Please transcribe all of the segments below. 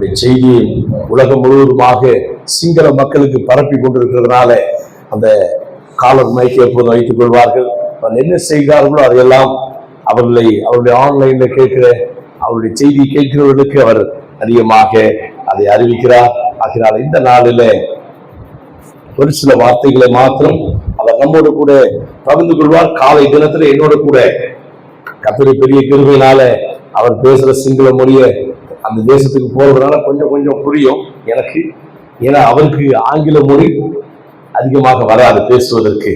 அவருடைய செய்தியை உலகம் முழுவதுமாக சிங்கள மக்களுக்கு பரப்பி கொண்டிருக்கிறதுனால அந்த காலர் மைக்கை எப்போதும் வைத்துக் கொள்வார்கள். என்ன செய்கிறார்களோ அதையெல்லாம் அவருடைய ஆன்லைன்ல கேட்கிற அவருடைய செய்தி கேட்கிறவர்களுக்கு அவர் அதிகமாக அதை அறிவிக்கிறார். ஆகினால் இந்த நாளில் ஒரு சில வார்த்தைகளை மாத்திரம் அவர் நம்மோடு கூட பகிர்ந்து கொள்வார். காலை தினத்துல என்னோட கூட கர்த்தருடைய பெரிய கிருபையினால அவர் பேசுற சிங்கள மொழியை அந்த தேசத்துக்கு போறதுனால கொஞ்சம் கொஞ்சம் புரியும் எனக்கு. ஏன்னா அவருக்கு ஆங்கில மொழி அதிகமாக வராது பேசுவதற்கு.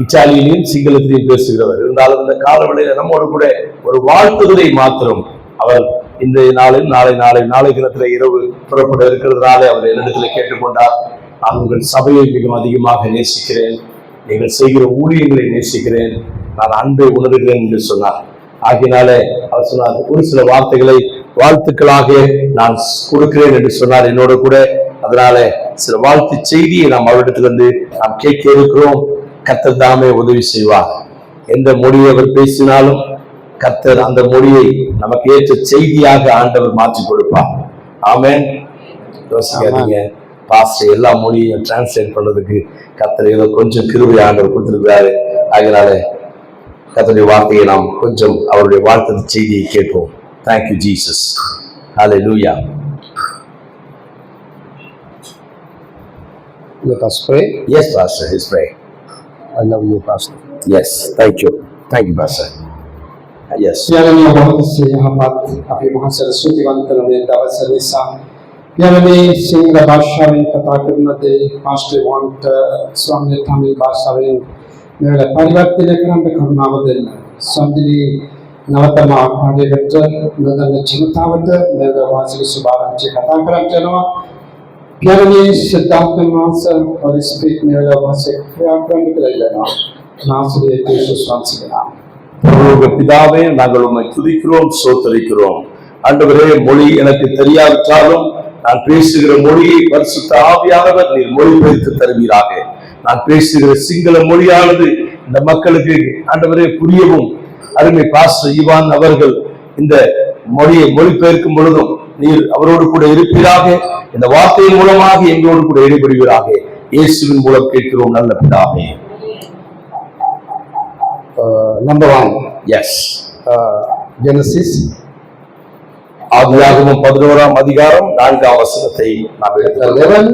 இத்தாலியிலையும் சிங்களத்திலையும் பேசுகிறவர். இருந்தாலும் இந்த காலவெளியில நம்மோடு கூட ஒரு வாழ்த்துதலை மாத்திரம் அவர் இந்த நாளில் நாளை தினத்துல இரவு புறப்பட இருக்கிறதுனால அவர் என்னிடத்துல கேட்டுக்கொண்டார். நான் உங்கள் சபையை மிகவும் அதிகமாக நேசிக்கிறேன், நீங்கள் செய்கிற ஊழியங்களை நேசிக்கிறேன், நான் அன்பை உணர்கிறேன் என்று சொன்னார். ஆகினால அவர் சொன்னார், ஒரு சில வார்த்தைகளை வாழ்த்துக்களாக நான் கொடுக்கிறேன் என்று சொன்னார் என்னோட கூட. அதனால சில வாழ்த்து செய்தியை நாம் அவரிடத்திலிருந்து நாம் கேட்க இருக்கிறோம். கர்த்தர் தாமே உதவி செய்வார். எந்த மொழியை அவர் பேசினாலும் கர்த்தர் அந்த மொழியை நமக்கு ஏற்ற செய்தியாக ஆண்டவர் மாற்றி கொடுப்பார். ஆமென். யோசிக்காதீங்க, பாஸ்டர் எல்லா மொழியையும் டிரான்ஸ்லேட் பண்றதுக்கு கர்த்தர் ஏதோ கொஞ்சம் கிருபை ஆண்டவர் கொடுத்திருக்கிறாரு. அதனால கர்த்தருடைய வார்த்தையை நாம் கொஞ்சம் அவருடைய வாழ்த்து செய்தியை கேட்போம். Thank you, Jesus. Hallelujah. Let us pray. Yes, Pastor, let's pray. I love you, Pastor. Yes, thank you, Pastor. Yes. प्यारे बहुत से यहाँ बात अपने महासरस्वतीवंत ने दावसनिसा प्यारे सिंगल भाषा में कथा करना दे पास्टर वांट स्वामी तमिल भाषा में मेरे परिवर्तन करने पे करना बदल समझी नवतमा कार्यकर्ता नदन चिंतावत मेरे वासिक सुबारन चे कथा करने चलवा प्यारे सिद्धांत मास और स्पीक मेरे वासिक व्याकरण निकल लेना नासरे यीशु स्वामी नाम பிதாவே, நாங்கள் உம்மை துதிக்கிறோம், ஸ்தோத்திரிக்கிறோம். ஆண்டவரே, மொழி எனக்கு தெரியாவிட்டாலும் நான் பேசுகிற மொழியை பரிசுத்த ஆவியானவர் நீர் மொழிபெயர்த்து தருவீராக. நான் பேசுகிற சிங்கள மொழியானது இந்த மக்களுக்கு ஆண்டவரே புரியவும், அருமை பாஸ்டர் ஈவான் அவர்கள் இந்த மொழியை மொழிபெயர்க்கும் பொழுதும் நீர் அவரோடு கூட இருப்பீராக. இந்த வார்த்தையின் மூலமாக எங்களோடு கூட ஈடுபடுவீராக. இயேசுவின் மூலம் கேட்கிறோம் நல்ல பிதாவே. Number 1, yes. Genesis ஆதியாகமம் 11ஆம் அதிகாரம் 4ஆம் வசனத்தை நாம் எடுத்துக்கொள்வோம். 11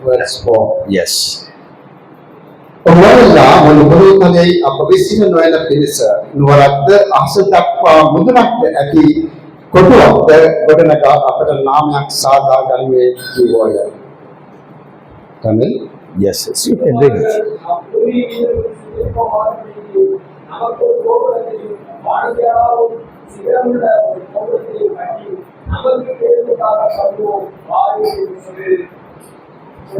verse 4. Yes. ඔබලා මොන බුදුතලේ අප විසින නොයන පිණිස නුවරක්ද අහසටක් මුදුනක්ද ඇති කොටුවක්ද ගොඩනගා අපට නාමයක් සාදා ගන්නේ කිව්වය. Tamil? Yes, yes. You can read it.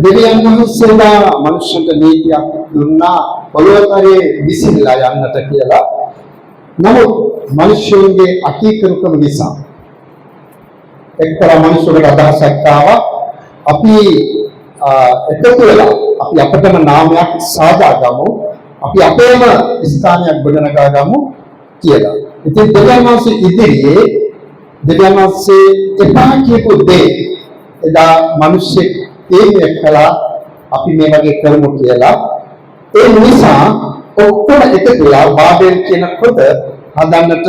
දෙවියන් වහන්සේලා මනුෂ්‍යන්ට නීතියක් දුන්නා පොළොවතරේ විසිරලා යන්නට කියලා. නමුත් මිනිසුන්ගේ අකීකරුකම නිසා එක්තරා මිනිසුන්ට අදහසක් ආවා අපි එකතු වෙලා අපි අපටම නාමයක් සාදාගමු, අපි අපේම ස්ථානයක් ගොඩනගා ගමු කියලා. ඉතින් දෙවියන් වහන්සේ ඉදිරියේ දෙවියන් වහන්සේ එපා කියපු දේ එදා මිනිස්සු තීරණය කළා අපි මේ වගේ කරමු කියලා. ඒ නිසා ඔක්කොම එකතු වෙලා බාබෙල් කියන පොත හදන්නට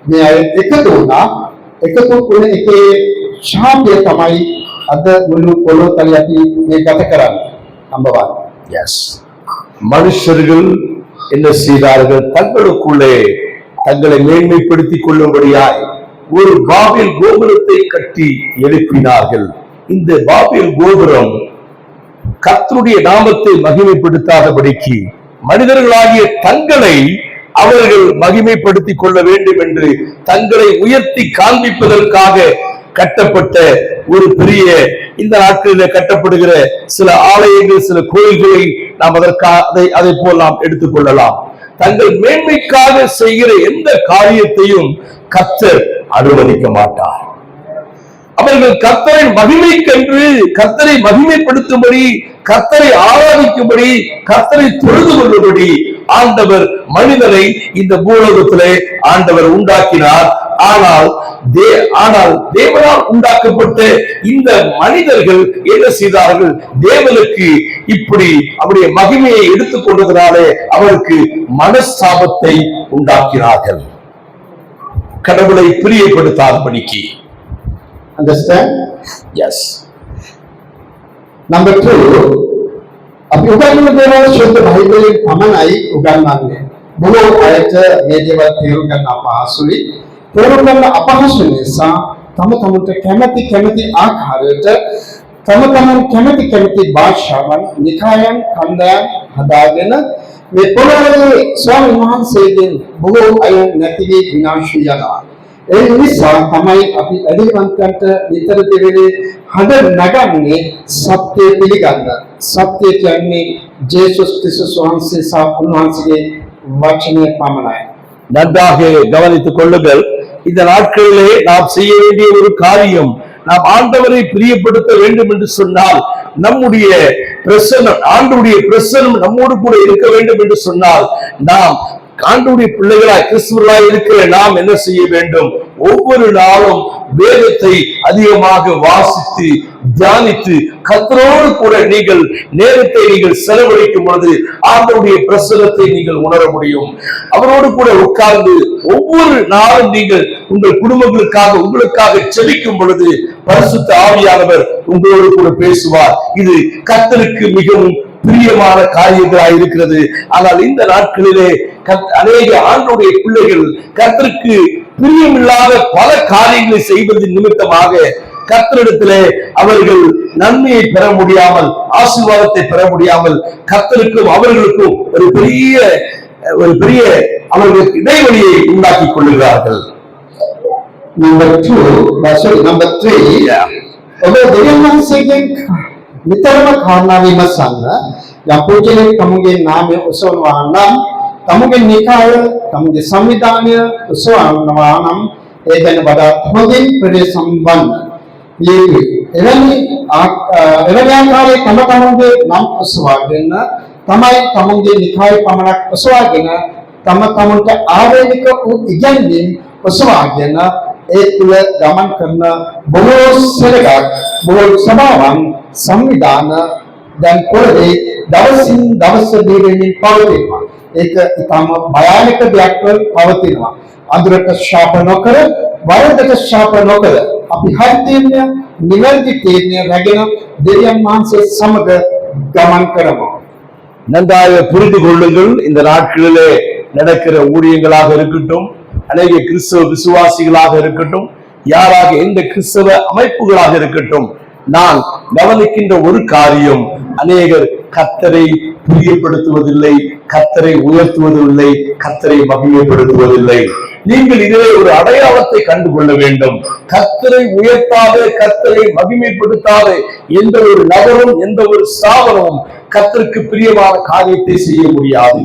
මේ අය එකතු වුණා. එකතු වුණ එකේ ශාපය තමයි අද මුළු පොළොතලේ අපි මේ ගත කරන්නේ. Number 1. Yes. மனுஷர்கள் என்ன செய்தார்கள்? தங்களுக்குள்ளே தங்களை மேன்மைப்படுத்திக் கொள்ளும்படியாய் ஒரு பாபில் கோபுரத்தை கட்டி எழுப்பினார்கள். இந்த பாபில் கோபுரம் கர்த்தருடைய நாமத்தை மகிமைப்படுத்தாதபடிக்கு மனிதர்களாகிய தங்களை அவர்கள் மகிமைப்படுத்திக் கொள்ள வேண்டும் என்று தங்களை உயர்த்தி காண்பிப்பதற்காக கட்டப்பட்ட ஒரு பெரிய, இந்த நாட்களில் கட்டப்படுகிற சில ஆலயங்கள், சில கோயில்களை நாம் அதை போல் நாம் எடுத்துக்கொள்ளலாம். தங்கள் மேன்மைக்காக செய்கிற எந்த காரியத்தையும் கர்த்தர் அனுமதிக்க மாட்டார். அவர்கள் கர்த்தரை மகிமைக்கென்று, கர்த்தரை மகிமைப்படுத்தும்படி, கர்த்தரை ஆராதிக்கும்படி, கர்த்தரை தொழுது கொள்ளும்படி ஆண்டவர் மனிதனை இந்த பூலோகத்திலே ஆண்டவர் உண்டாக்கினார். ஆனால் ஆனால் தேவனால் உண்டாக்கப்பட்ட இந்த மனிதர்கள் என்ன செய்தார்கள்? தேவனுக்கு இப்படி அவருடைய மகிமையை எடுத்துக் கொண்டதனாலே அவருக்கு மனஸ்தாபத்தை உண்டாக்கினார்கள், கடவுளை பிரியப்படுத்தாதபடிக்கு. Understand? Yes. Number 2, අපි උගන්වන දේවල් ශුද්ධ බයිබලයෙන් පමණයි උගන්වන්නේ. බොහෝ අයට මේ දේවල් තේරුම් ගන්න අපහසුයි. තේරුම් ගන්න අපහසු නිසා තම තමන්ට කැමති ආකාරයට තම තමන් කැමති භාෂාවන් නිකායන් කණ්ඩායම් හදාගෙන මේ පොළොවේ ස්වාමීන් වහන්සේගෙන් බොහෝ අය නැති වී විනාශ වෙනවා. ඒ නිසා තමයි අපි අධිවන්තයන්ට නිතර දෙවෙනි හඬ නගන්නේ සත්‍ය පිළිගන්න. සත්‍ය කියන්නේ ජේසුස් ක්‍රිස්තුස් වහන්සේ සහ උන්වහන්සේගේ වචනය පමණයි. நன்றாக கவனித்துக் கொள்ளுங்கள். இந்த நாட்களிலே நாம் செய்ய வேண்டிய ஒரு காரியம், நாம் ஆண்டவரை பிரியப்படுத்த வேண்டும் என்று சொன்னால், நம்முடைய பிரசன்னம், ஆண்டவருடைய பிரசன்னம் நம்மோடு கூட இருக்க வேண்டும் என்று சொன்னால், நாம் ஆண்டவருடைய பிள்ளைகளாய் கிறிஸ்துவர்களாய் இருக்கிற நாம் என்ன செய்ய வேண்டும்? ஒவ்வொரு நாளும் வேதத்தை அதிகமாக வாசித்து தியானித்து கர்த்தரோடு கூட நீங்கள் நேரத்தை நீங்கள் செலவழிக்கும் பொழுது ஆண்டவருடைய பிரசன்னத்தை நீங்கள் உணர முடியும். அவரோடு கூட உட்கார்ந்து ஒவ்வொரு நாளும் நீங்கள் உங்கள் குடும்பங்களுக்காக உங்களுக்காக செபிக்கும் பொழுது பரிசுத்த ஆவியானவர் உங்களோடு கூட பேசுவார். இது கர்த்தருக்கு மிகவும் பிரியமான காரியங்களாய் இருக்கிறது. ஆனால் இந்த நாட்களிலே அநேக ஆண்டவருடைய பிள்ளைகள் கர்த்தருக்கு பிரியமில்லாத பல காரியங்களை செய்வதன் நிமித்தமாக கர்த்தரிடத்திலே அவர்கள் நன்மையை பெற முடியாமல், ஆசீர்வாதத்தை பெற முடியாமல், கர்த்தருக்கும் அவர்களுக்கும் ஒரு பெரிய அவர்களுக்கு இடைவெளியை உண்டாக்கி கொள்ளுகிறார்கள். Number 3, ඔබ දෙවියන් වහන්සේගෙන් නිතරම කාරණා විමසන්න. යම් පුජ්‍යලෙක් තමුගේ නාමය ඔසවනවා නම්, තමුගේ නිකාය, තමුගේ සංවිධානය ඔසවනවා නම්, ඒ ගැන වඩා හොඳින් ප්‍රදේශ සම්බන්ධ යෙවි. එවැනි ආකාරයේ තම තමුගේ නම් ඔසවාගෙන තමයි තමුගේ නිකාය පමණක් ඔසවාගෙන තම තමුන්ට ආවේනික වූ ඉගැන්වීම් ඔසවාගෙන ඒ තුළ ගමන් කරන බොහෝ සෙනගක්, බොහෝ සභාවන්, සංවිධාන දැන් පොළවේ දවසින් දවස දිවෙමින් පවතිනවා. ඒක ඉතාම භයානක දෙයක් පවතිනවා. අඳුරට ශාප නොකර, වරදට ශාප නොකර අපි හරි තීරණය, නිවැරදි තීරණය රැගෙන දෙවියන් වහන්සේ සමග ගමන් කරමු. நன்றாக புரிந்து கொள்ளுங்கள். இந்த நாட்களிலே நடக்கிற ஊழியங்களாக இருக்கட்டும், அநேக கிறிஸ்தவ விசுவாசிகளாக இருக்கட்டும், யாராக எந்த கிறிஸ்தவ அமைப்புகளாக இருக்கட்டும், நான் கவனிக்கின்ற ஒரு காரியம், அநேகர் கர்த்தரை பிரியப்படுத்துவதில்லை, கர்த்தரை உயர்த்துவதில்லை, கர்த்தரை மகிமைப்படுத்துவதில்லை. நீங்கள் இதிலே ஒரு அடையாளத்தை கண்டுகொள்ள வேண்டும். கர்த்தரை உயர்த்தாத, கர்த்தரை மகிமைப்படுத்தாத எந்த ஒரு நபரும் எந்த ஒரு ஸ்தாபனமும் கர்த்தருக்கு பிரியமான காரியத்தை செய்ய முடியாது.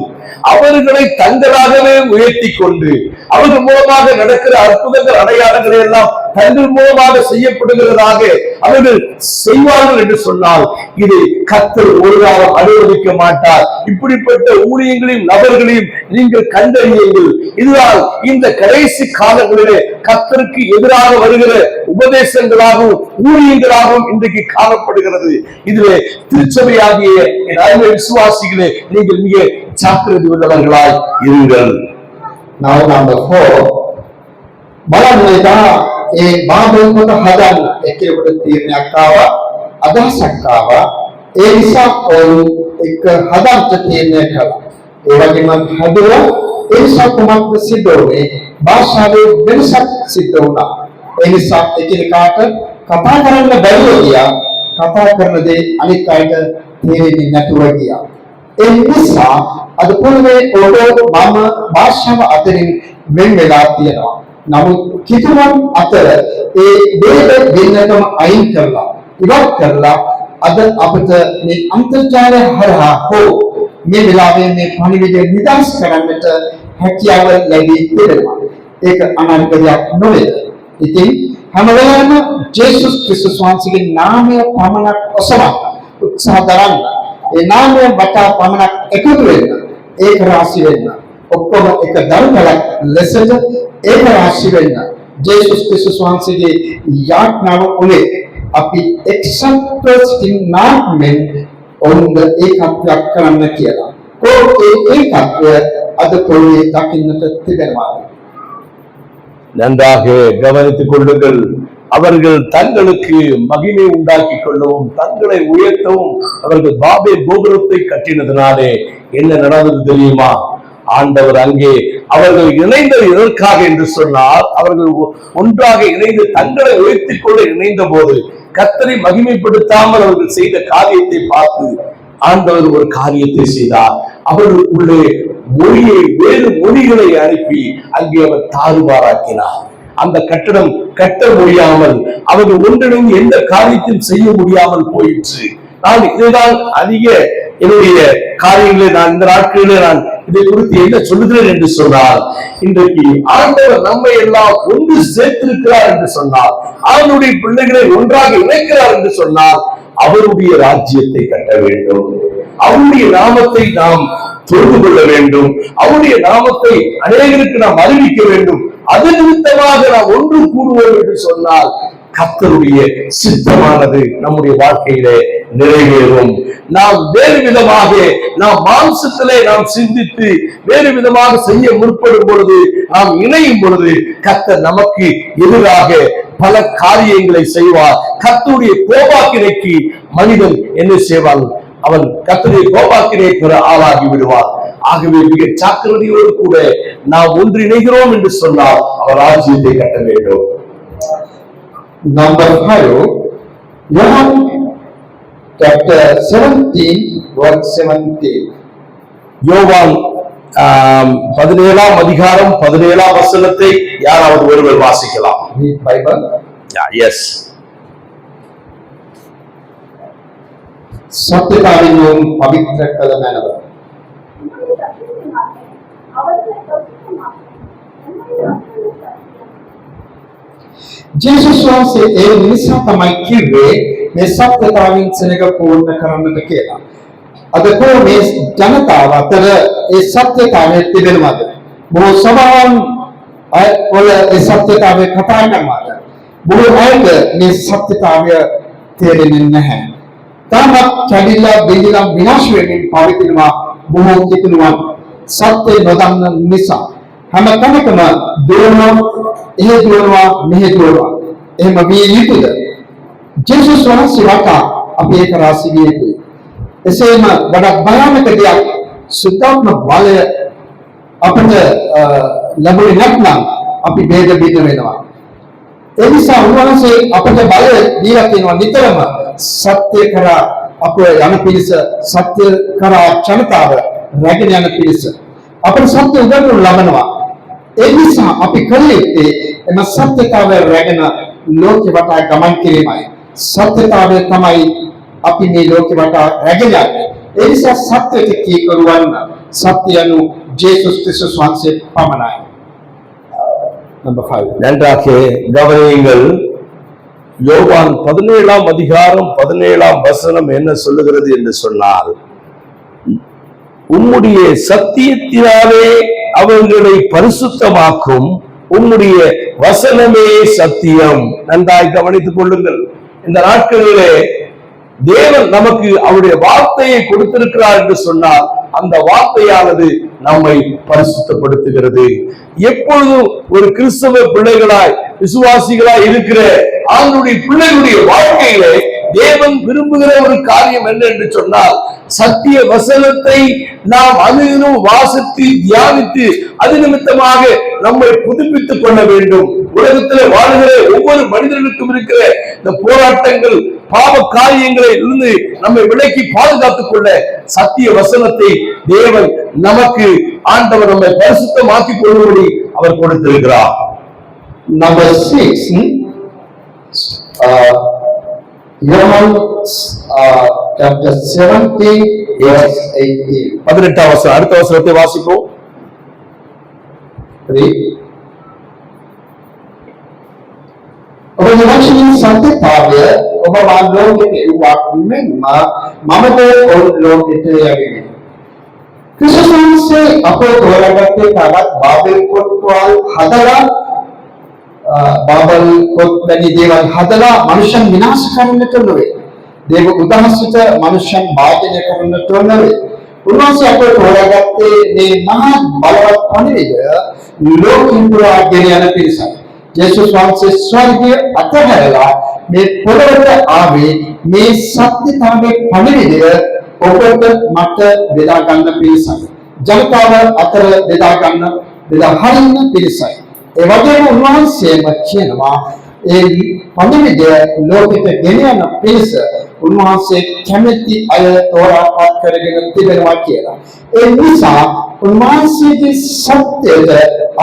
அவர்களை தங்களாகவே உயர்த்தி கொண்டு அவர்கள் மூலமாக நடக்கிற அற்புதங்கள், அடையாளங்களை எல்லாம் தங்கள் மூலமாக செய்யப்படுகிறதாக அவர்கள் செய்வார்கள் என்று சொன்னால் இது கர்த்தர் ஒரு காலம் அனுமதிக்க மாட்டார். இப்படிப்பட்ட ஊழியங்களையும் நபர்களையும் நீங்கள் கண்டறியுங்கள். இதுதான் இந்த கடைசி காலங்களிலே கர்த்தருக்கு எதிராக வருகிற உபதேசங்களாகவும் ஊழியங்களாகவும் இன்றைக்கு காணப்படுகிறது. இதிலே திருச்சபையாகிய என் அருமை விசுவாசிகளே, நீங்கள் மிக ஜாக்கிரதை உள்ளவர்களாய் இருங்கள். Now number 4, බලන්න එදා ඒ බාබෙල් කොට හදන්න එක්කෙනෙකුට තීරණයක් ආවා, අදහසක් ආවා. ඒ නිසා ඔවුන් එක හදන්න තීරණය කළා. ඒ වගේම හදුවා. ඒ නිසා කොහොමද සිද්ධ වුනේ? භාෂාවේ වෙනසක් සිද්ධ වුණා. ඒ නිසා එකිනෙකාට කතා කරන්න බැරුව ගියා. කතා කරන දේ අනිත් අයට තේරෙන්නේ නැතුව ගියා. ඒ නිසා අද පොළවේ ඔබ මම භාෂාව අතරින් වෙන් වෙලා තියෙනවා. නමුත් කිතුමන් අතර ඒ ભેද වෙනකම අයින් කරලා ඉවත් කරලා අද අපිට මේ අන්තර්ජාලය හරහා හෝ මේ වෙලාවේ මේ පණිවිඩය නිදහස් කරන්නට හැකියාව ලැබී තිබෙනවා. ඒක අනන්තයක් නොවේද? ඉතින් හැම වෙලාවෙම ජේසුස් ක්‍රිස්තුස් වහන්සේගේ නාමය පමණක් ඔසවන්න උත්සාහ කරන්න. ඒ නාමය වටා පමණක් එකතු වෙන්න, ඒක රාශි වෙන්න. ඔක්කොම එක දරුණක් ලෙසද ඒක රාශි වෙන්න. ජේසුස් ක්‍රිස්තුස් වහන්සේගේ යාඥාව උනේ අපි එක්සත්ව සිටින්නාක් මෙන් ඔවුන්ද ඒකත්වයක් කරන්න කියලා. ඒ ඒකත්වය අද පොළේ දකින්නට තිබෙනවා. நன்றாக கவனித்துக் கொள்ளுங்கள். அவர்கள் தங்களுக்கு மகிமை உண்டாக்கிக் கொள்ளவும் தங்களை உயர்த்தவும் அவர்கள் பாபேல் கோபுரத்தை கட்டினதுனாலே என்ன நடந்தது தெரியுமா? ஆண்டவர் அங்கே அவர்கள் இணைந்தது எதற்காக என்று சொன்னால், அவர்கள் ஒன்றாக இணைந்து தங்களை உயர்த்திக் கொள்ள இணைந்த போது கர்த்தரை மகிமைப்படுத்தாமல் அவர்கள் செய்த காரியத்தை பார்த்து ஆண்டவர் ஒரு காரியத்தை செய்தார். அவர்களுக்குள்ளே வேறு மொழிகளை அனுப்பி அங்கே அவர் தாறுமாறாக்கினார். அந்த கட்டடம் கட்ட முடியாமல் அவர்கள் ஒன்றிணைந்து எந்த காரியத்தையும் செய்ய முடியாமல் போயிற்று. நான் இதுதான் அதிக என்னுடைய காரியங்களை நான் இந்த நாட்களிலே நான் இதை குறித்து என்ன சொல்லுகிறேன் என்று சொன்னால், இன்றைக்கு ஆண்டவர் நம்மை எல்லாம் ஒன்று சேர்த்திருக்கிறார் என்று சொன்னால், அவனுடைய பிள்ளைகளை ஒன்றாக இணைக்கிறார் என்று சொன்னால், அவருடைய ராஜ்யத்தை கட்ட வேண்டும், அவருடைய நாமத்தை நாம் தொழுது கொள்ள வேண்டும், அவருடைய நாமத்தை அநேகருக்கு நாம் அறிவிக்க வேண்டும். அது நிமித்தமாக நாம் ஒன்று கூடுவோம் என்று சொன்னால் கர்த்தருடைய சித்தமானது நம்முடைய வாழ்க்கையிலே நிறைவேறும். நாம் வேறு விதமாக நாம் மாம்சத்திலே நாம் சிந்தித்து வேறு விதமாக செய்ய முற்படும் பொழுது, நாம் இணையும் பொழுது கர்த்தர் நமக்கு எதிராக பல காரியங்களை செய்வார். கர்த்தருடைய கோபாக்கினைக்கு மனிதன் என்ன செய்வான்? அவன் கர்த்தருடைய கோபாக்கினை பெற ஆளாகி விடுவான். ஆகவே மிக ஜாக்கிரதையோடு கூட நாம் ஒன்றிணைகிறோம் என்று சொன்னால் அவர் ராஜ்யத்தை கட்ட வேண்டும். Number 5, John chapter 17 verse 17. யோவான் 17ஆம் அதிகாரம் 17ஆம் வசனத்தை யாராவது ஒருவர் வாசிக்கலாம்? Read Bible. Yes. சத்தியத்தாவின் பவித்திர கலமானவர். ජේසුස් වහන්සේ ඒ නිසා තමයි කිව්වේ මේ සත්‍යතාවයෙන් සෙනග පූර්ණ කරන්නට කියලා. අද කොහොමද ජනතාව අතර ඒ සත්‍යතාවය තිබෙනවද? බොහෝ සභාවන් වල ඒ සත්‍යතාවය කතා කරනවාද? බොහෝ අයට මේ සත්‍යතාවය තේරෙන්නේ නැහැ. තාමත් කැඩිලා බිඳිලා විනාශ වෙමින් පවතිනවා බොහෝ කිතුණුවන් සත්‍ය නොදන්න නිසා. හැම කෙනෙක්ම දුරනවා, එහෙ දුරනවා, මෙහෙ දුරනවා. එහෙම විය යුතුද? ජේසුස් වහන්සේ වටා අපි ඒක රාශි විය යුතුයි. එසේම වඩා භයානක දෙයක් සුද්ධාත්ම බලය අපිට ලැබුණේ නැත්නම් අපි ભેද බිඳ වෙනවා. ඒ නිසා උන්වහන්සේ අපිට බලය දීලා තියෙනවා නිතරම සත්‍ය කරා අප යන පිළිස, සත්‍ය කරා ජනතාව රැගෙන යන පිළිස අපිට සත්‍ය උගන්වනු ලබනවා. ඒ නිසා අපි කළ යුත්තේ එම සත්‍යතාවය රැගෙන ලෝකෙ වටා ගමන් කිරීමයි. සත්‍යතාවය තමයි අපි මේ ලෝකෙ වටා රැගෙන යන්නේ. ඒ නිසා සත්‍යයට කීකරුවන් සත්‍ය anu ජේසුස් ක්‍රිස්තුස් වහන්සේ පමණයි. Number 5. நன்றாக கவனியுங்கள். யோவான் 17ஆம் அதிகாரம் 17ஆம் வசனம் என்ன சொல்லுகிறது என்று சொன்னால், உம்முடைய சத்தியத்தினாலே அவர்களை பரிசுத்தமாக்கும், உம்முடைய வசனமே சத்தியம். நன்றாய் கவனித்துக் கொள்ளுங்கள். இந்த நாட்களிலே தேவன் நமக்கு அவருடைய வார்த்தையை கொடுத்திருக்கிறார் என்று சொன்னால் அந்த வார்த்தையானது நம்மை பரிசுத்தப்படுத்துகிறது. எப்பொழுதும் ஒரு கிறிஸ்தவ பிள்ளைகளாய் விசுவாசிகளாய் இருக்கிற அவருடைய பிள்ளைகளுடைய வாழ்க்கையிலே தேவன் விரும்புகிற ஒரு காரியம் என்ன என்று சொன்னால், சத்திய வசனத்தை நாம் அதிலும் வாசித்து தியானித்து அது நிமித்தமாக நம்மை புதுப்பித்துக் கொள்ள வேண்டும். உலகத்தில் வாழ்கிற ஒவ்வொரு மனிதர்களுக்கும் இருக்கிற இந்த போராட்டங்கள், பாவ காரியங்களை இருந்து நம்மை விலக்கி பாதுகாத்துக் கொள்ள சத்திய வசனத்தை தேவன் நமக்கு ஆண்டவர் நம்மை பரிசுத்தமாக்கிக் கொள்ளும்படி அவர் கொடுத்திருக்கிறார். Number 6, John chapter 17 verse 18. 18ஆம் வசனம். அடுத்த வசனத்தை வாசிப்போம். ඔබ නිවක්ෂණින් සත්‍යතාවය ඔබ වාග්ලෝකෙට එව්වක් මෙන්ම මමද ඔවුන් ලෝකෙට යැවෙමි. ක්‍රිස්තුස් වහන්සේ අප තෝරාගත්තේ තවත් බාබෙල් කොට්ටුවල් හදලා බාබල් පොත් වැනි දේවල් හදලා මනුෂ්‍යයන් විනාශ කරන්නට නොවේ. දේව උදහසිත මනුෂ්‍යයන් භාජනය කරන්නට නොවේ. උන්වහන්සේ අපට හොයාගත්තේ මේ මහා බලවත් පණිවිඩය ලෝකෙින් පුරා ගෙන යන පිරිසක්. යේසුස් වහන්සේ ස්වර්ගය අතහැරලා මේ පොළොවට ආවේ මේ සත්‍යතාවයේ පණිවිඩය ඔබට මට බෙදා ගන්න පිරිසක්. ජනතාව අතර බෙදා හරින්න පිරිසයි. ඒ වගේම උන්වහන්සේම කියනවා ඒ පණිවිඩය ලෝකෙට ගෙන යන පිරිස උන්වහන්සේ කැමැති අය තෝරාපත් කරගෙන තිබෙනවා කියලා. ඒ නිසා උන්වහන්සේගේ සත්‍යයට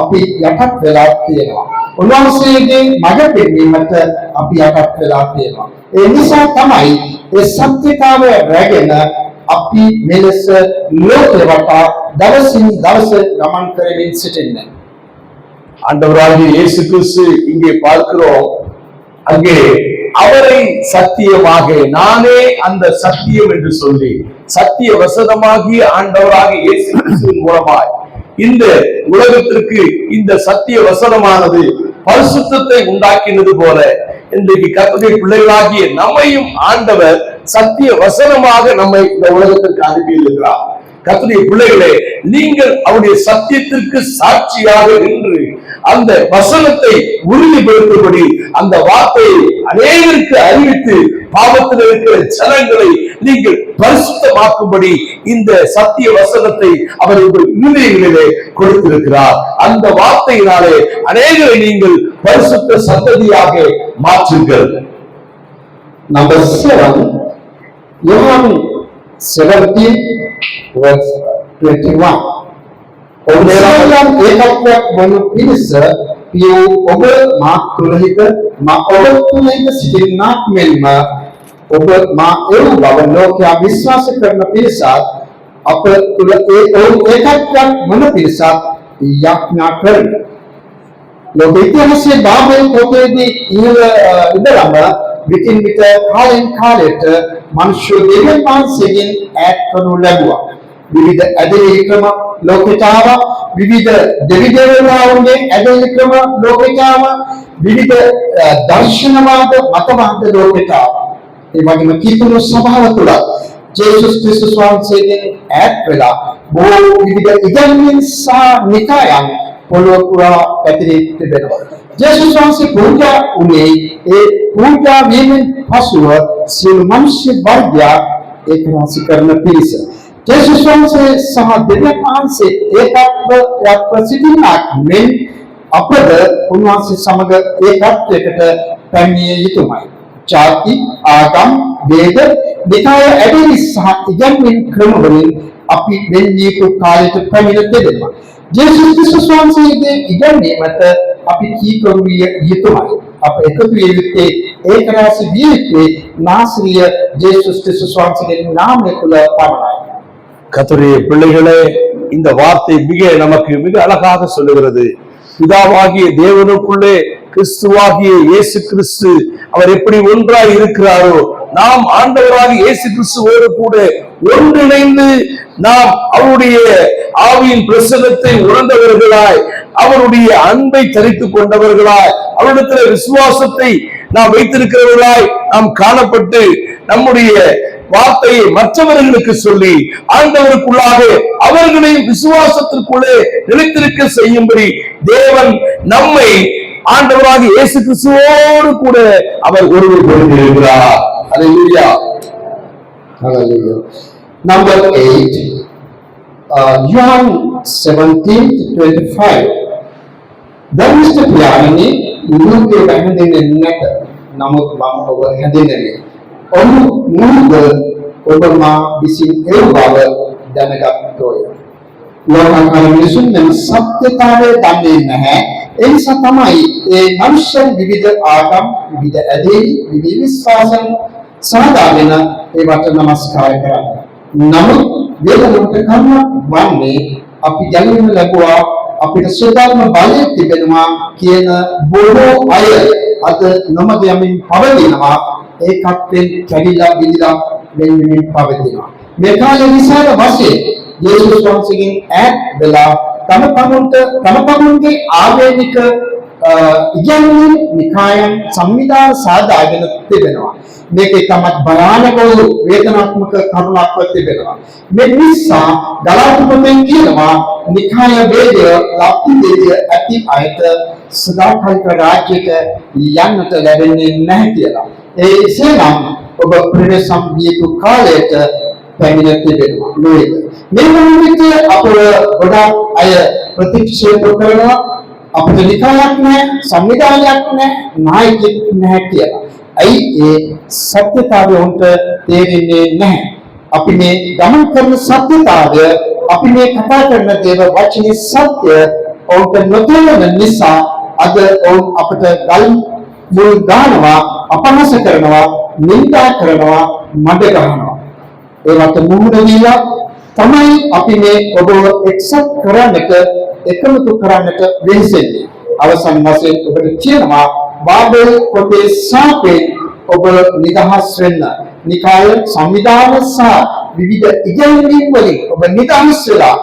අපි යටත් වෙලා තියෙනවා. උන්වහන්සේගේ මඟ පෙන්වීමට අපි යටත් වෙලා තියෙනවා. ඒ නිසා තමයි ඒ සත්‍යතාවය රැගෙන අපි මෙලෙස ලෝකේ වටා දවසින් දවස ගමன் කරමින් සිටින්නේ. ஆண்டவராகிய இயேசு கிறிஸ்து இங்கே பார்க்கிறோம். அங்கே அவரை சத்தியமாக நானே அந்த சத்தியம் என்று சொல்லி சத்திய வசனமாகிய ஆண்டவராகிய இயேசு கிறிஸ்துவின் மூலமாய் இந்த உலகத்திற்கு இந்த சத்திய வசனமானது பரிசுத்தத்தை உண்டாக்கினது போல இன்றைக்கு கர்த்தருடைய பிள்ளைகளாகிய நம்மையும் ஆண்டவர் சத்திய வசனமாக நம்மை இந்த உலகத்திற்கு அனுப்பியிருக்கிறார். கர்த்தருடைய பிள்ளைகளே, நீங்கள் அவருடைய சத்தியத்திற்கு சாட்சியாக நின்று அந்த வசனத்தை உறுதிப்படுத்தும்படி அந்த வார்த்தையை அநேகருக்கு அறிவித்து பாவத்தில் இருக்கிற ஜனங்களை நீங்கள் பரிசுத்தமாக்கும்படி இந்த சத்திய வசனத்தை அவர் உங்கள் இருதயங்களிலே கொடுத்திருக்கிறார். அந்த வார்த்தையினாலே அநேகரை நீங்கள் பரிசுத்த சந்ததியாக மாற்றுங்கள். Number 7, John 17 verse 21. ඔබේලාම් ඒකත්වයක් වනු පිණිස පියෝ ඔබ මා තුළහිත මා ඔබ තුළහිත සිටින්නාක් මෙන්ම ඔබ මා එව් බව ලෝකයා විශ්වාස කරන පිණිසත් අප තුළ ඒකත්වයක් වන පිණිසත් යාඥා කරමි. ලෝක ඉතිහාසයේ බාබෙල් පොතේදී ඉඳලම විටින් විට කාලෙන් කාලයට මනුෂ්‍ය දෙවියන් වහන්සේගෙන් ඈත් කරනු ලැබුවා. විවිධ ඇදහිලි ක්‍රම ලෝකෙට ආවා. විවිධ දෙවි දේවතාවුන්ගේ ඇදහිලි ක්‍රම ලෝකෙට ආවා. විවිධ දර්ශනවාද මතවාද ලෝකෙට ආවා. ඒ වගේම කිතුණු සභාව තුළ ජේසුස් ක්‍රිස්තුස් වහන්සේගෙන් ඈත් වෙලා බොහෝ විවිධ ඉගැන්වීම් සහ නිකායන් පොළොව පුරා පැතිරී තිබෙනවා. ජේසුස් වහන්සේ පූජා වුණේ ඒ පූජා වීමෙන් පසුව සියලු මනුෂ්‍ය වර්ගයා ඒක රාශි කරන පිරිස. ජේසුස් වහන්සේ සහ දෙවියන් වහන්සේ ඒකත්වයක් ප්‍රසිද්ධියක් මෙන් අපද උන්වහන්සේ සමග ඒකත්වයකට පැමිණිය යුතුමයි. ජාති, ආගම්, ભેද, නිකාය ඇදහිලි සහ ඉගැන්වීම් ක්‍රම වලින් අපි වෙන්නේ කාලයට පැමිණ තිබෙනවා. ජේසුස් ක්‍රිස්තුස් වහන්සේගේ ඉගැන්වීමට අපි කීකරු විය යුතුමයි. අප එකතු විය යුත්තේ ඒක රාශි විය යුත්තේ නාසරීය ජේසුස් ක්‍රිස්තුස් වහන්සේගේ නාමය තුළ පමණයි. கர்த்தருடைய பிள்ளைகளே, இந்த வார்த்தை நமக்கு மிக அழகாக சொல்லுகிறது. பிதாவாகிய தேவனுக்குள்ளே கிறிஸ்துவாகிய இயேசு கிறிஸ்து அவர் எப்படி ஒன்றாய் இருக்கிறாரோ, நாம் ஆண்டவராகிய இயேசு கிறிஸ்துவோடு கூட ஒன்றிணைந்து நாம் அவருடைய ஆவியின் பிரசன்னத்தை உணர்ந்தவர்களாய், அவருடைய அன்பை தரித்துக் கொண்டவர்களாய், அவரிடத்தில் விசுவாசத்தை நாம் வைத்திருக்கிறவர்களாய் நாம் காணப்பட்டு நம்முடைய வார்த்தையை மற்றவர்களுக்கு சொல்லி ஆண்டவருக்குள்ளாக அவர்களையும் விசுவாசத்திற்குள்ளே நிலைத்திருக்க செய்யும்படி தேவன் நம்மை ஆண்டவராக இயேசு கிறிஸ்துவோடு கூட அவர் ஒருவருக்கிறார். அல்லேலூயா. Hallelujah. Number 8, John 17:25. ධර්මිෂ්ඨ පියාණනි, නුඹගේ හැඳින්වෙන්නේ නැත. නමුත් මම ඔබ හැඳින්වෙන්නේ. ඔබ ඔබ මා විසින් ඒ බව දැනගත්තෝය. ලෝකාකාර මිනිසුන් නම් සත්‍යතාවය දන්නේ නැහැ. ඒ නිසා තමයි ඒ මනුෂ්‍යයන් විවිධ ආගම්, විවිධ ඇදහිලි, විවිධ විශ්වාසයන් සාදාගෙන ඒවට නමස්කාර කරන්නේ. නමුත් වේදනාවට කර්ම වන්නේ අපි දැනගෙන ලැබුවා අපිට සුද්ධාත්ම බලය තිබෙනවා කියන බොහෝ අය අද නොමග යමින් පවතිනවා. ඒකත්වෙන් කැඩිලා බිඳිලා වෙන්මින් පවතිනවා. මේ කාලේ විශාල වශයෙන් යේසුස් වහන්සේගෙන් ඈත් වෙලා තම පමුණගේ ආවේනික ඉගැන්වීම් නිකායන් සංවිධාන සාදාගෙන තිබෙනවා. මේකේ තමත් භයානක වූ වේදනාත්මක කරුණක් තිබෙනවා. මේ නිසා ගලාතිපතෙන් කියනවා නිකාය වේදය ලක්ති වේදය ඇති අයට සදාකාලික රාජ්‍යයට යන්නට ලැබෙන්නේ නැහැ කියලා. එසේනම් ඔබ ප්‍රවේශම් විය යුතු කාලයට පැමිණ තිබෙනවා නේද? මේ මොහොතේ අප ගොඩාක් අය ප්‍රතික්ෂේප කරනවා අපිට නිකායක් නැහැ, සංවිධානයක් නැහැ, නායකයෙක් නැහැ කියලා. ඇයි ඒ සත්‍යතාවය උන්ට තේරෙන්නේ නැහැ? අපි මේ ගමන් කරන සත්‍යතාවය, අපි මේ කතා කරන දේව වචනේ සත්‍ය උන්ට නොතේරෙන නිසා අද උන් අපිට ගල් මුල් ගන්නවා, අපහාස කරනවා, නිඳා කරනවා, මඩ ගන්නවා. ඒවට මුහුණ දීලා තමයි අපි මේ ඔබ එක්සත් කරන්නට එකමුතු කරන්නට වෙහෙසෙන්නේ. අවසන් වශයෙන් ඔබට කියනවා බාබෙල් පොතේ සාපේ ඔබ නිදහස් වෙන්න. නිකාය සංවිධාන සහ විවිධ ඉගැන්වීම් වලින් ඔබ නිදහස් වෙලා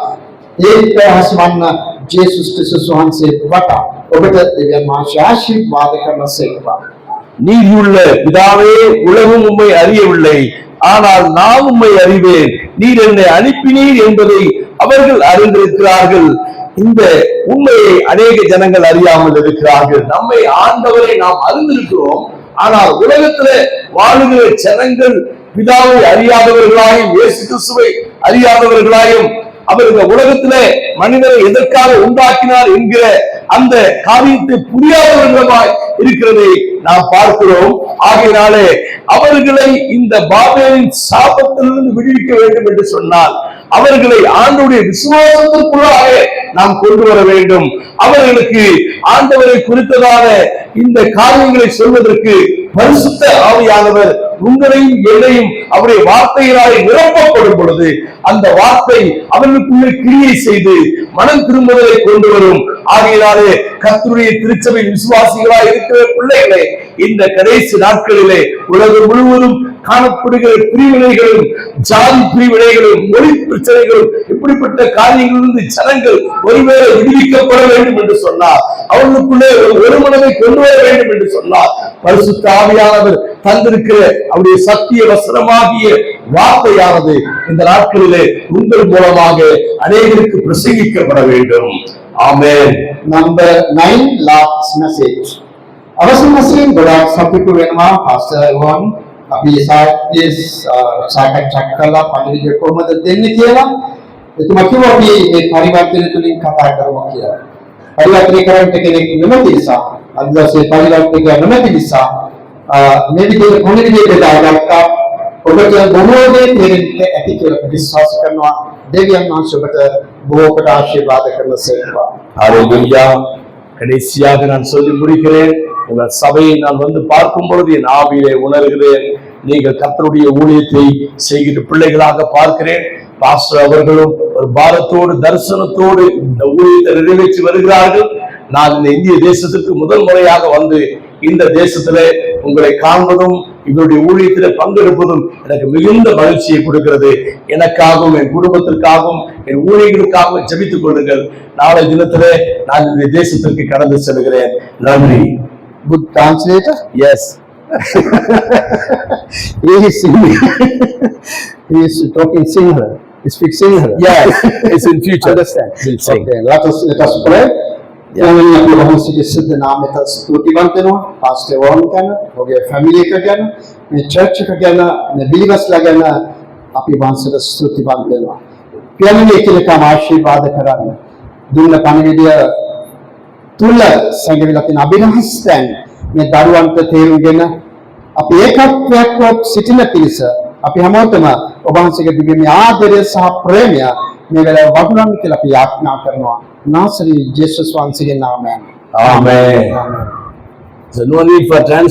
ඒක හසුවන්න ජේසුස් ක්‍රිස්තුස් වහන්සේ වටා ඔබට දෙවියන් වහන්සේ ආශිර්වාද කරන සේක්වා. நீதியுள்ள பிதாவே, உலகம் உம்மை அறியவில்லை, ஆனால் நான் உம்மை அறிவேன். நீர் என்னை அனுப்பினீர் என்பதை அவர்கள் அறிந்திருக்கிறார்கள். இந்த உண்மையை அநேக ஜனங்கள் அறியாமல் இருக்கிறார்கள். நம்மை ஆண்டவரை நாம் அறிந்திருக்கிறோம், ஆனால் உலகத்துல வாழுகிற ஜனங்கள் பிதாவை அறியாதவர்களாயும் இயேசு கிறிஸ்துவை அறியாதவர்களாயும் அவர் இந்த உலகத்திலே மனிதரை எதற்காக உண்டாக்கினார் என்கிற அந்த காரியத்தை புரியாதவர்களாய் இருக்கிறதை நாம் பார்க்கிறோம். ஆகையினாலே அவர்களை இந்த பாபேலின் சாபத்திலிருந்து விடுவிக்க வேண்டும் என்று சொன்னால் அவர்களை ஆண்டவருடைய விசுவாசத்திற்குள்ளாக நாம் கொண்டு வர வேண்டும். அவர்களுக்கு ஆண்டவரை குறித்ததான இந்த காரியங்களை சொல்வதற்கு பரிசுத்த ஆவியானவர் உங்களையும் என்னையும் அவருடைய வார்த்தைகளால் நிரப்பப்படும் பொழுது அந்த வார்த்தை அவர்களுக்குள்ளே கிரியை செய்து மனம் திரும்புதலை கொண்டு வரும். ஆகையினாலே கர்த்தருடைய திருச்சபை விசுவாசிகளாய் இருக்கிற பிள்ளைகளே, இந்த கடைசி நாட்களிலே உலகம் முழுவதும் காணப்படுகிற பிரிவினைகளும், ஜாதி பிரிவினைகளும், மொழி பிரச்சனைகளும், இப்படிப்பட்ட காரியங்களிலிருந்து ஜனங்கள் ஒருவேளை விடுவிக்கப்பட வேண்டும் என்று சொன்னார், அவர்களுக்குள்ளே ஒரு மனதை கொண்டு வர வேண்டும் என்று சொன்னார், பரிசுத்த ஆவியானவர் தந்திருக்கிற அவருடைய சத்திய வசனமாகிய வார்த்தையானது இந்த நாட்களிலே உங்கள் மூலமாக அநேகருக்கு பிரசங்கிக்கப்பட வேண்டும். ஆமென். Number 9 last message. අවසන් වශයෙන් ගොඩාක් සතුටු වෙනවා පාස්ටර් එවන් අපි සාකච්ඡා කළා පණිවිඩය කොහොමද දෙන්නේ කියලා. එතුමා කිව්වා අපි මේ පරිවර්තන තුලින් කතා කරමු කියලා. පරිවර්තනය කරන්න කෙනෙක් නොමැති නිසා, අදවසේ පරිවර්තනය නොමැති නිසා මේ විදිහට පණිවිඩය බෙදාගත්තා. ඔබට බොහෝ දේ තේරෙන්න ඇති කියලා විශ්වාස කරනවා. දෙවියන් වහන්සේ ඔබට බොහෝ කොට ආශිර්වාද කරනසේවා. ஹல்லேலூயா. கடைசியாக நான் சொல்லி முடிக்கிறேன். உங்கள் சபையை நான் வந்து பார்க்கும் பொழுது என் ஆவியிலே உணர்கிறேன். நீங்கள் கர்த்தருடைய ஊழியத்தை செய்கிற பிள்ளைகளாக பார்க்கிறேன். பாஸ்டர் அவர்களும் ஒரு பாரத்தோடு தரிசனத்தோடு இந்த ஊழியத்தை நிறைவேற்றி வருகிறார்கள். நான் இந்த இந்திய தேசத்துக்கு முதல் முறையாக வந்து இந்த தேசத்திலே உங்களை காண்பதும் இவருடைய ஊழியத்திலே பங்கெடுப்பதும் எனக்கு மிகுந்த மகிழ்ச்சியை கொடுக்கிறது. எனக்காகவும் என் குடும்பத்திற்காகவும் என் ஊழியர்களுக்காகவும் ஜெபித்துக் கொள்ளுங்கள். நாளை தினத்திலே நான் இந்த தேசத்திற்கு கடந்து செல்கிறேன். நன்றி. Good translator? Yes. He is talking Sinhala. He speaks Sinhala. Yes. It's in future. Understand? We'll sing. Okay, let us pray. යන්නේ අපේ වහන්සේගේ සිද්ධ නාමයට ස්තුතිවන්ත වෙනවා. පාස්ටර් වෝන් ගැන, ඔහුගේ ෆැමිලි එක ගැන, මේ චර්ච් එක ගැන, මේ බිලිවර්ස්ලා ගැන අපි වහන්සේට ස්තුතිවන්ත වෙනවා. පියාණන්ගේ එකිනෙකාම ආශිර්වාද කරන්න. දුන්න පණිවිඩය තුල සංගවිලා තියෙන අභිරහස්යන් මේ දරුවන්ට තේරුම්ගෙන අපි ඒකත්වයක් සිටින පිණිස අපි හැමෝටම ඔබ වහන්සේගේ දිව්‍යමය ආදරය සහ ප්‍රේමය මේ වෙලාව වඩුනන්න කියලා අපි යාඥා කරනවා. नासरी जेसस वंश के नाम है. Amen. So no need for